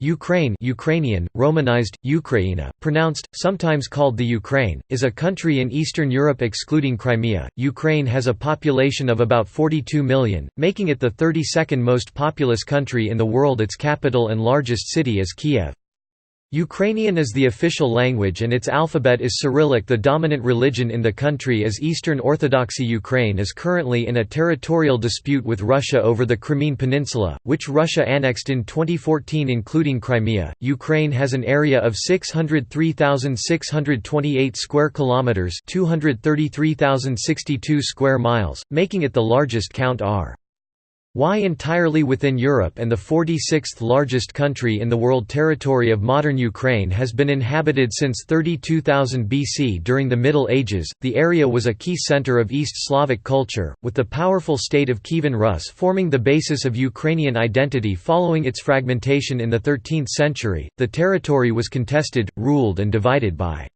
Ukraine, Ukrainian, Romanized, Ukraina, pronounced, sometimes called the Ukraine, is a country in Eastern Europe excluding Crimea. Ukraine has a population of about 42 million, making it the 32nd most populous country in the world. Its capital and largest city is Kiev. Ukrainian is the official language and its alphabet is Cyrillic. The dominant religion in the country is Eastern Orthodoxy. Ukraine is currently in a territorial dispute with Russia over the Crimean Peninsula, which Russia annexed in 2014 including Crimea. Ukraine has an area of 603,628 square kilometers, 233,062 square miles, making it the largest count entirely within Europe and the 46th largest country in the world. Territory of modern Ukraine has been inhabited since 32,000 BC. During the Middle Ages, the area was a key center of East Slavic culture, with the powerful state of Kievan Rus forming the basis of Ukrainian identity. Following its fragmentation in the 13th century, the territory was contested, ruled and divided by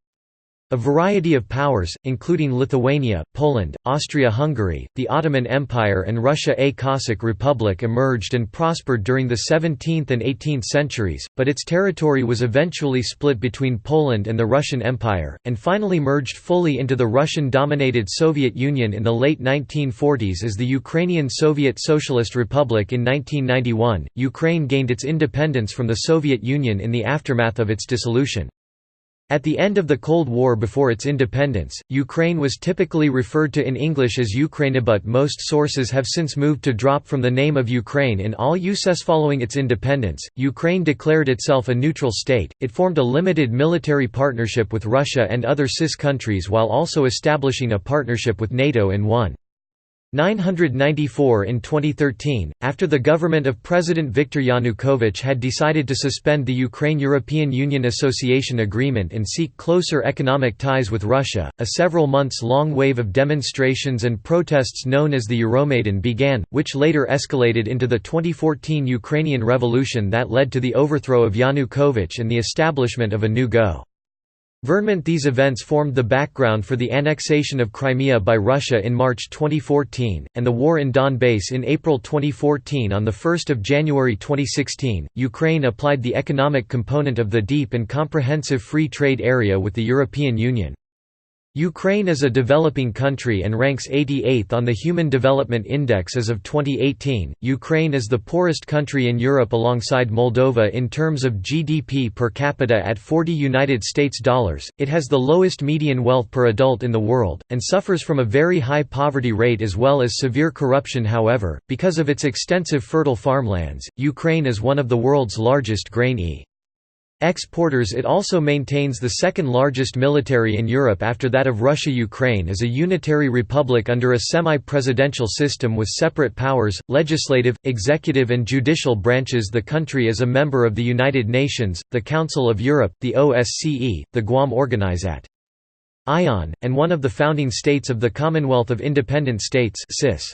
a variety of powers, including Lithuania, Poland, Austria-Hungary, the Ottoman Empire and Russia. A Cossack Republic emerged and prospered during the 17th and 18th centuries, but its territory was eventually split between Poland and the Russian Empire, and finally merged fully into the Russian-dominated Soviet Union in the late 1940s as the Ukrainian Soviet Socialist Republic. In 1991, Ukraine gained its independence from the Soviet Union in the aftermath of its dissolution. At the end of the Cold War before its independence, Ukraine was typically referred to in English as Ukraina, but most sources have since moved to drop from the name of Ukraine in all uses. Following its independence, Ukraine declared itself a neutral state. It formed a limited military partnership with Russia and other CIS countries while also establishing a partnership with NATO in 1994. In 2013, after the government of President Viktor Yanukovych had decided to suspend the Ukraine-European Union Association Agreement and seek closer economic ties with Russia, a several months-long wave of demonstrations and protests known as the Euromaidan began, which later escalated into the 2014 Ukrainian Revolution that led to the overthrow of Yanukovych and the establishment of a new government. These events formed the background for the annexation of Crimea by Russia in March 2014, and the war in Donbass in April 2014. On 1 January 2016, Ukraine applied the economic component of the Deep and Comprehensive Free Trade Area with the European Union. Ukraine is a developing country and ranks 88th on the Human Development Index as of 2018. Ukraine is the poorest country in Europe alongside Moldova in terms of GDP per capita at $40. It has the lowest median wealth per adult in the world, and suffers from a very high poverty rate as well as severe corruption. However, because of its extensive fertile farmlands, Ukraine is one of the world's largest grain exporters. It also maintains the second largest military in Europe after that of Russia. Ukraine is a unitary republic under a semi-presidential system with separate powers, legislative, executive and judicial branches. The country is a member of the United Nations, the Council of Europe, the OSCE, the Guam Organization, and one of the founding states of the Commonwealth of Independent States (CIS).